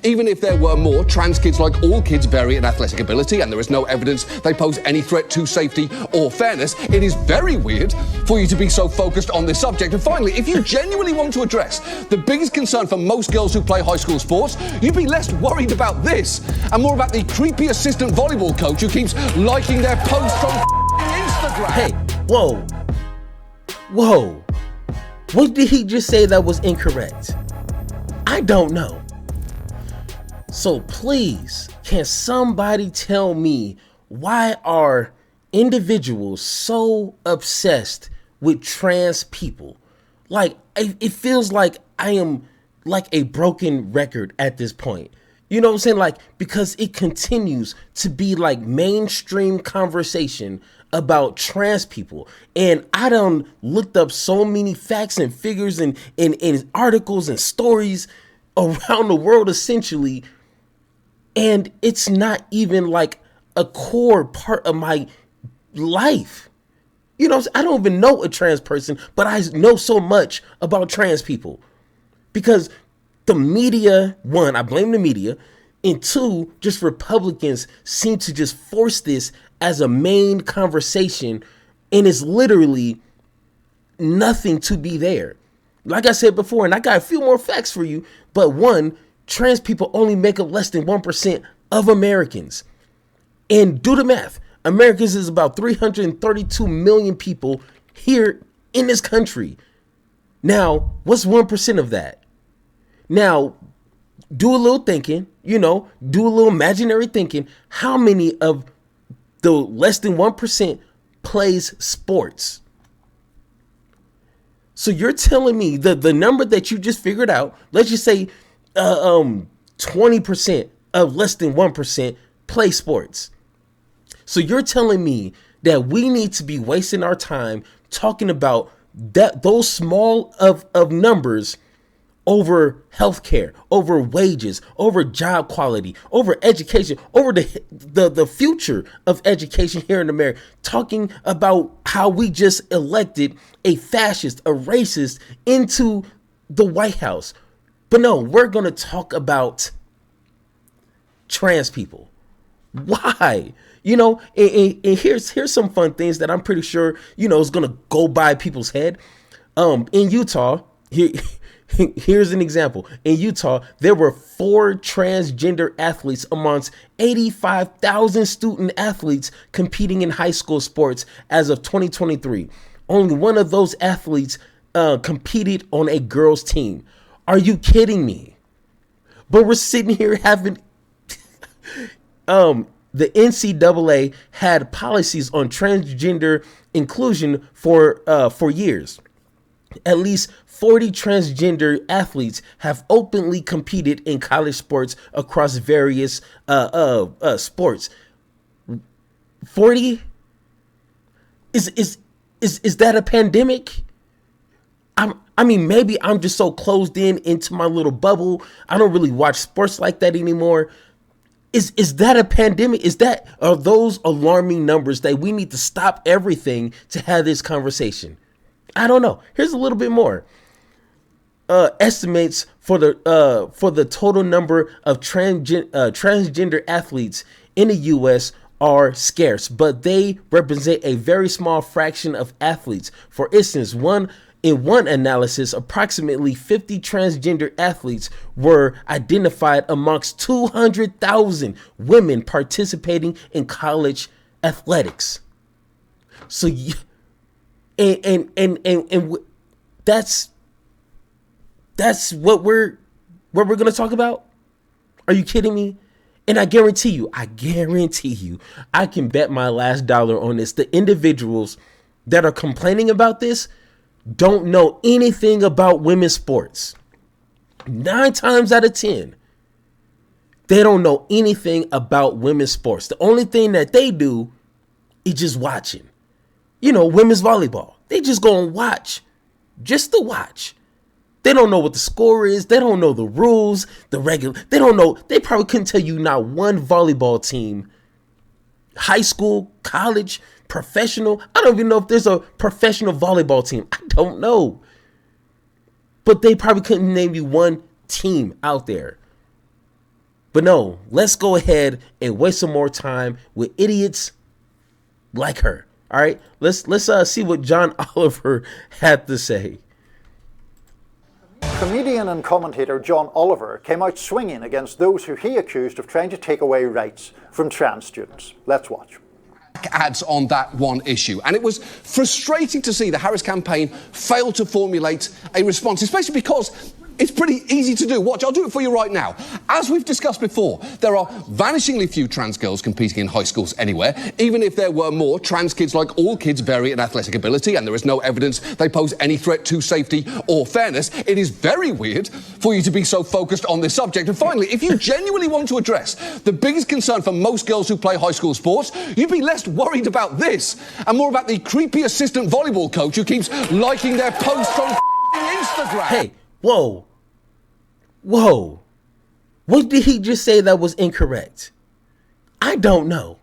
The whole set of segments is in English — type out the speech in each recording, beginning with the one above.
Even if there were more, trans kids, like all kids, vary in athletic ability, and there is no evidence they pose any threat to safety or fairness. It is very weird for you to be so focused on this subject. And finally, if you genuinely want to address the biggest concern for most girls who play high school sports, you'd be less worried about this and more about the creepy assistant volleyball coach who keeps liking their posts on Instagram. Hey, whoa. What did he just say that was incorrect? I don't know. So please, can somebody tell me, why are individuals so obsessed with trans people? Like, it feels like I am like a broken record at this point. You know what I'm saying? Like, because it continues to be like mainstream conversation about trans people. And I done looked up so many facts and figures and articles and stories around the world, essentially. And it's not even like a core part of my life. You know, I don't even know a trans person, but I know so much about trans people because the media, one, I blame the media, and two, just Republicans seem to just force this as a main conversation, and it's literally nothing to be there. Like I said before, and I got a few more facts for you, but one, trans people only make up less than 1% of Americans. And do the math. Americans is about 332 million people here in this country. Now, what's 1% of that? Now, do a little thinking, do a little imaginary thinking. How many of the less than 1% plays sports? So you're telling me the number that you just figured out, let's just say 20% of less than 1% play sports. So you're telling me that we need to be wasting our time talking about those small of numbers over healthcare, over wages, over job quality, over education, over the future of education here in America, talking about how we just elected a fascist, a racist into the White House. But no, we're going to talk about trans people. Why? And here's some fun things that I'm pretty sure, is going to go by people's head. In Utah, here's an example. In Utah, there were 4 transgender athletes amongst 85,000 student athletes competing in high school sports as of 2023. Only one of those athletes competed on a girls' team. Are you kidding me? But we're sitting here having the NCAA had policies on transgender inclusion for years. At least 40 transgender athletes have openly competed in college sports across various sports. 40? Is that a pandemic? I mean, maybe I'm just so closed into my little bubble. I don't really watch sports like that anymore. Is that a pandemic? Are those alarming numbers that we need to stop everything to have this conversation? I don't know. Here's a little bit more. Estimates for the total number of transgender athletes in the U.S. are scarce, but they represent a very small fraction of athletes. For instance, in one analysis, approximately 50 transgender athletes were identified amongst 200,000 women participating in college athletics. So, and that's what we're going to talk about. Are you kidding me? And I guarantee you, I can bet my last dollar on this. The individuals that are complaining about this don't know anything about women's sports. 9 times out of 10, they don't know anything about women's sports. The only thing that they do is just watching. Women's volleyball. They just go and watch, just to watch. They don't know what the score is. They don't know the rules, they don't know. They probably couldn't tell you not one volleyball team, high school, college, professional. I don't even know if there's a professional volleyball team. I don't know. But they probably couldn't name you one team out there. But no, let's go ahead and waste some more time with idiots like her. All right, let's see what John Oliver had to say. Comedian and commentator John Oliver came out swinging against those who he accused of trying to take away rights from trans students. Let's watch. Ads on that one issue. And it was frustrating to see the Harris campaign fail to formulate a response, especially because it's pretty easy to do. Watch, I'll do it for you right now. As we've discussed before, there are vanishingly few trans girls competing in high schools anywhere. Even if there were more, trans kids, like all kids, vary in athletic ability, and there is no evidence they pose any threat to safety or fairness. It is very weird for you to be so focused on this subject. And finally, if you genuinely want to address the biggest concern for most girls who play high school sports, you'd be less worried about this and more about the creepy assistant volleyball coach who keeps liking their posts on Instagram. Hey, whoa. What did he just say that was incorrect? I don't know.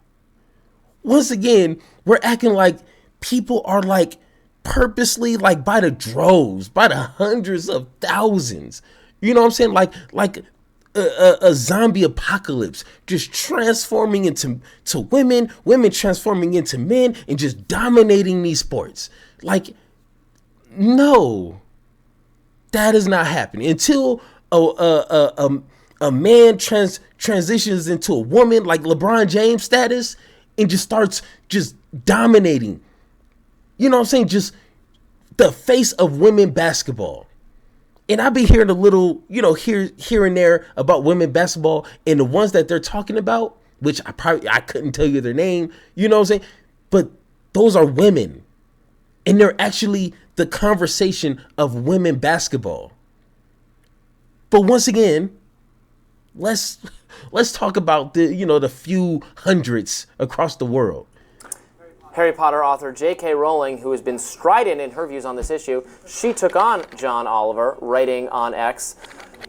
Once again, we're acting like people are like purposely, like by the droves, by the hundreds of thousands. You know what I'm saying? Like a zombie apocalypse, just transforming into women transforming into men, and just dominating these sports. Like, no, that is not happening until a man transitions into a woman, like LeBron James status, and just starts just dominating. You know what I'm saying? Just the face of women basketball. And I've been hearing a little, here and there about women basketball, and the ones that they're talking about, which I couldn't tell you their name, you know what I'm saying? But those are women, and they're actually the conversation of women basketball. But once again, let's talk about the few hundreds across the world. Harry Potter author J.K. Rowling, who has been strident in her views on this issue, she took on John Oliver, writing on X,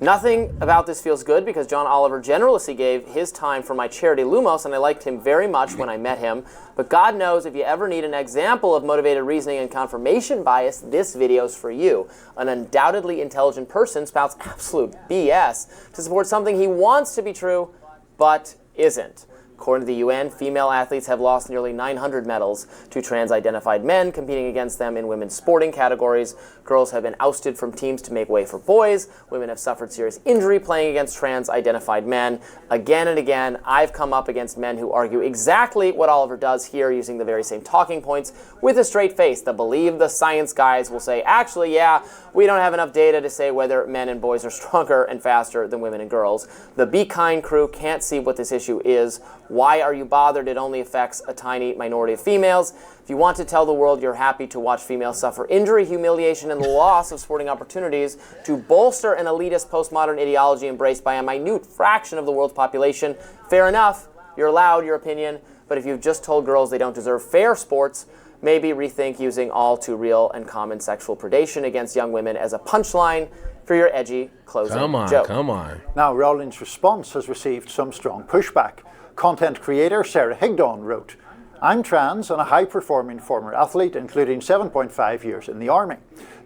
"Nothing about this feels good because John Oliver generously gave his time for my charity Lumos, and I liked him very much when I met him. But God knows if you ever need an example of motivated reasoning and confirmation bias, this video's for you. An undoubtedly intelligent person spouts absolute BS to support something he wants to be true, but isn't. According to the UN, female athletes have lost nearly 900 medals to trans-identified men competing against them in women's sporting categories. Girls have been ousted from teams to make way for boys. Women have suffered serious injury playing against trans-identified men. Again and again, I've come up against men who argue exactly what Oliver does here, using the very same talking points with a straight face. The believe the science guys will say, actually, yeah, we don't have enough data to say whether men and boys are stronger and faster than women and girls. The Be Kind crew can't see what this issue is. Why are you bothered? It only affects a tiny minority of females. If you want to tell the world you're happy to watch females suffer injury, humiliation, and the loss of sporting opportunities to bolster an elitist postmodern ideology embraced by a minute fraction of the world's population, fair enough. You're allowed your opinion. But if you've just told girls they don't deserve fair sports, maybe rethink using all too real and common sexual predation against young women as a punchline for your edgy closing joke. Come on. Now, Rowling's response has received some strong pushback. Content creator Sarah Higdon wrote, "I'm trans and a high-performing former athlete, including 7.5 years in the army.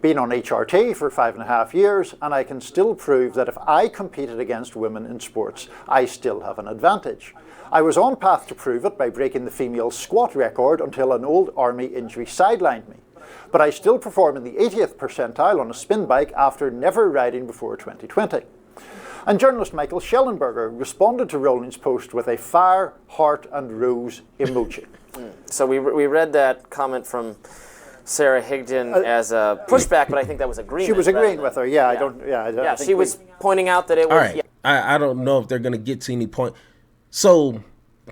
Been on HRT for 5.5 years, and I can still prove that if I competed against women in sports, I still have an advantage. I was on path to prove it by breaking the female squat record until an old army injury sidelined me. But I still perform in the 80th percentile on a spin bike after never riding before 2020. And journalist Michael Schellenberger responded to Rowling's post with a fire, heart, and rose emoji. So we read that comment from Sarah Higdon as a pushback, but I think that was agreement. She was agreeing with her. Yeah, I don't. Yeah, I yeah. think She was pointing out that it was. All right. Yeah. I don't know if they're gonna get to any point. So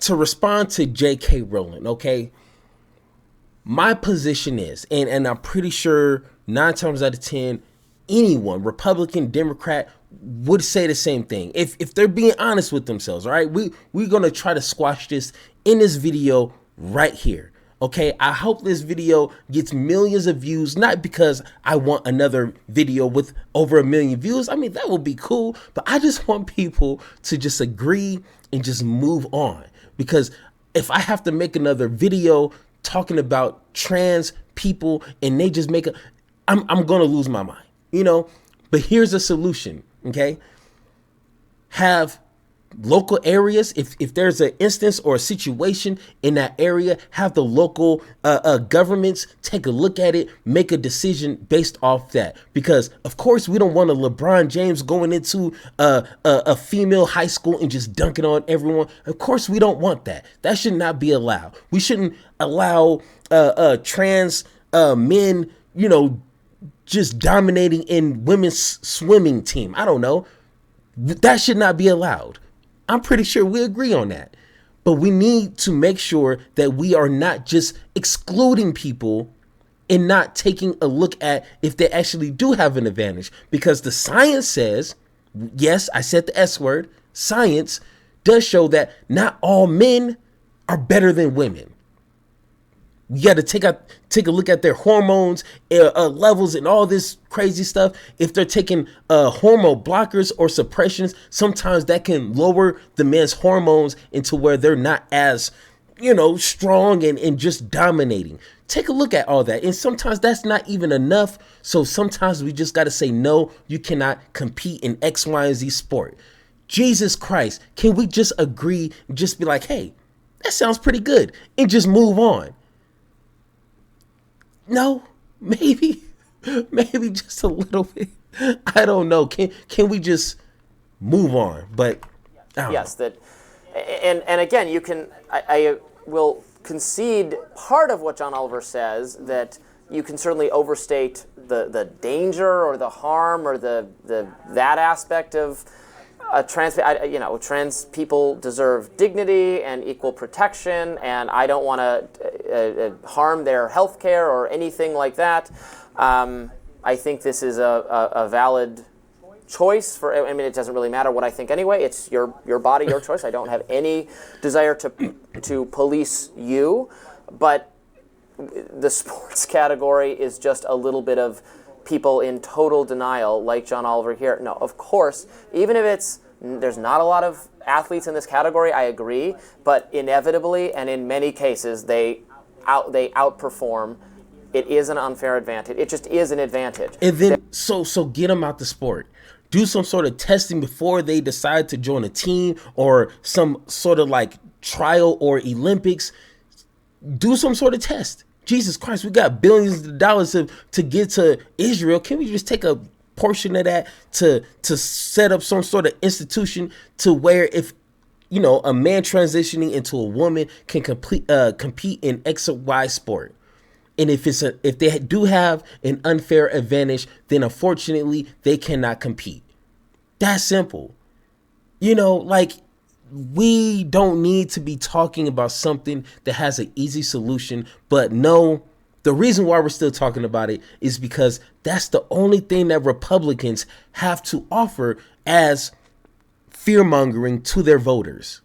to respond to J.K. Rowling, okay. My position is, and I'm pretty sure 9 times out of 10, anyone, Republican, Democrat, would say the same thing. If they're being honest with themselves, all right? We're going to try to squash this in this video right here, okay? I hope this video gets millions of views, not because I want another video with over 1 million views. I mean, that would be cool, but I just want people to just agree and just move on. Because if I have to make another video talking about trans people and they just make I'm going to lose my mind, But here's a solution. Okay, have local areas, if there's an instance or a situation in that area, have the local governments take a look at it, make a decision based off that. Because of course we don't want a LeBron James going into a female high school and just dunking on everyone. Of course we don't want that. That should not be allowed. We shouldn't allow trans men, just dominating in women's swimming team. I don't know. That should not be allowed. I'm pretty sure we agree on that. But we need to make sure that we are not just excluding people and not taking a look at if they actually do have an advantage. Because the science says, yes, I said the S word, science does show that not all men are better than women. You got to take a look at their hormones levels and all this crazy stuff. If they're taking hormone blockers or suppressions, sometimes that can lower the man's hormones into where they're not as, strong and just dominating. Take a look at all that. And sometimes that's not even enough. So sometimes we just got to say, no, you cannot compete in X, Y, and Z sport. Jesus Christ, can we just agree and just be like, hey, that sounds pretty good, and just move on? No, maybe just a little bit. I don't know. Can we just move on? But yes, that, and again, you can. I will concede part of what John Oliver says, that you can certainly overstate the danger or the harm or that aspect of trans people deserve dignity and equal protection, and I don't want to harm their health care or anything like that. I think this is a valid choice. It doesn't really matter what I think anyway. It's your body, your choice. I don't have any desire to police you, but the sports category is just a little bit of people in total denial, like John Oliver here. No, of course, even if there's not a lot of athletes in this category, I agree, but inevitably and in many cases they outperform. It is an unfair advantage. It just is an advantage. And then so get them out the sport. Do some sort of testing before they decide to join a team or some sort of like trial or Olympics. Do some sort of test. Jesus Christ, we got billions of dollars to get to Israel. Can we just take a portion of that to set up some sort of institution to where if a man transitioning into a woman can compete in X or Y sport, and if they do have an unfair advantage, then unfortunately they cannot compete. That's simple. We don't need to be talking about something that has an easy solution, but no, the reason why we're still talking about it is because that's the only thing that Republicans have to offer as fear-mongering to their voters.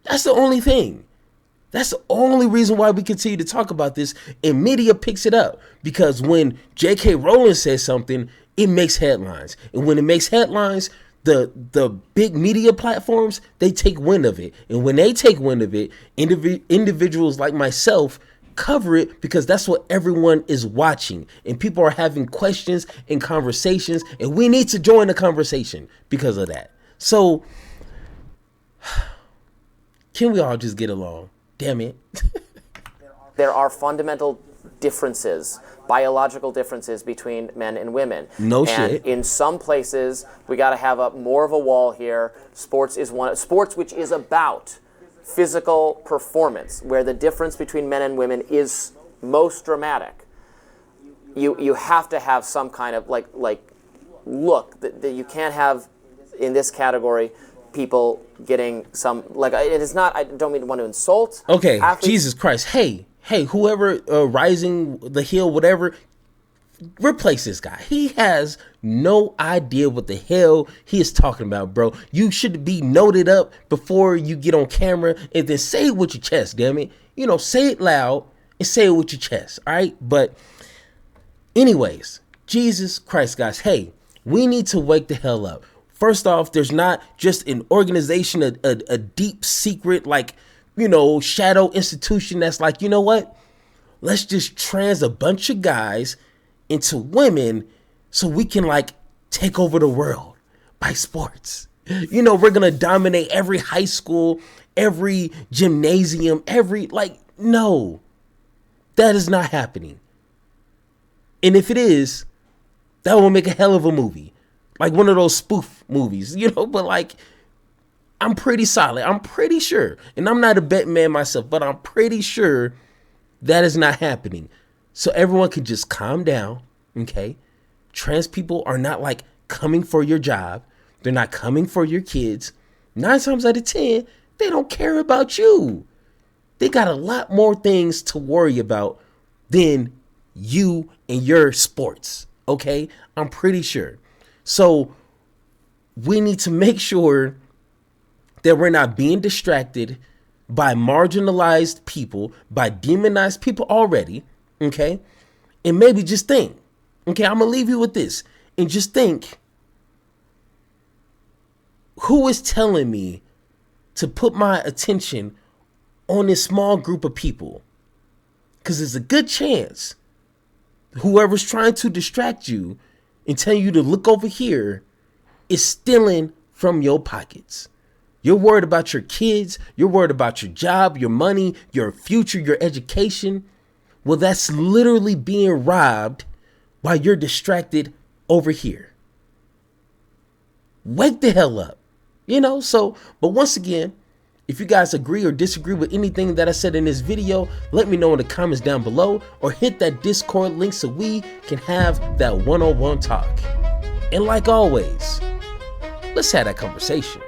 That's the only thing. That's the only reason why we continue to talk about this, and media picks it up, because when J.K. Rowling says something, it makes headlines. And when it makes headlines, the big media platforms, they take wind of it. And when they take wind of it, individuals like myself cover it, because that's what everyone is watching. And people are having questions and conversations, and we need to join the conversation because of that. So, can we all just get along? Damn it. There are fundamental differences, biological differences between men and women. No and shit. In some places, we got to have more of a wall here. Sports which is about physical performance, where the difference between men and women is most dramatic. You have to have some kind of look that you can't have in this category. People getting some it is not. I don't mean to want to insult. Okay, athletes. Jesus Christ. Hey, whoever rising the hill, whatever, replace this guy. He has no idea what the hell he is talking about, bro. You should be noted up before you get on camera, and then say it with your chest. Damn it, say it loud and say it with your chest. All right, but anyways, Jesus Christ, guys. Hey, we need to wake the hell up. First off, there's not just an organization, a deep secret, shadow institution that's like, you know what? Let's just trans a bunch of guys into women so we can take over the world by sports. You know, we're going to dominate every high school, every gymnasium, no, that is not happening. And if it is, that will make a hell of a movie. Like one of those spoof movies, but like, I'm pretty solid. I'm pretty sure, and I'm not a betting man myself, but I'm pretty sure that is not happening. So everyone can just calm down, okay? Trans people are not like coming for your job. They're not coming for your kids. 9 times out of 10, they don't care about you. They got a lot more things to worry about than you and your sports, okay? I'm pretty sure. So we need to make sure that we're not being distracted by marginalized people, by demonized people already, okay? And maybe just think, okay, I'm going to leave you with this, and just think, who is telling me to put my attention on this small group of people? Because there's a good chance whoever's trying to distract you and tell you to look over here is stealing from your pockets. You're worried about your kids. You're worried about your job, your money, your future, your education. Well, that's literally being robbed while you're distracted over here. Wake the hell up. But once again, if you guys agree or disagree with anything that I said in this video, let me know in the comments down below, or hit that Discord link so we can have that one-on-one talk. And like always, let's have that conversation.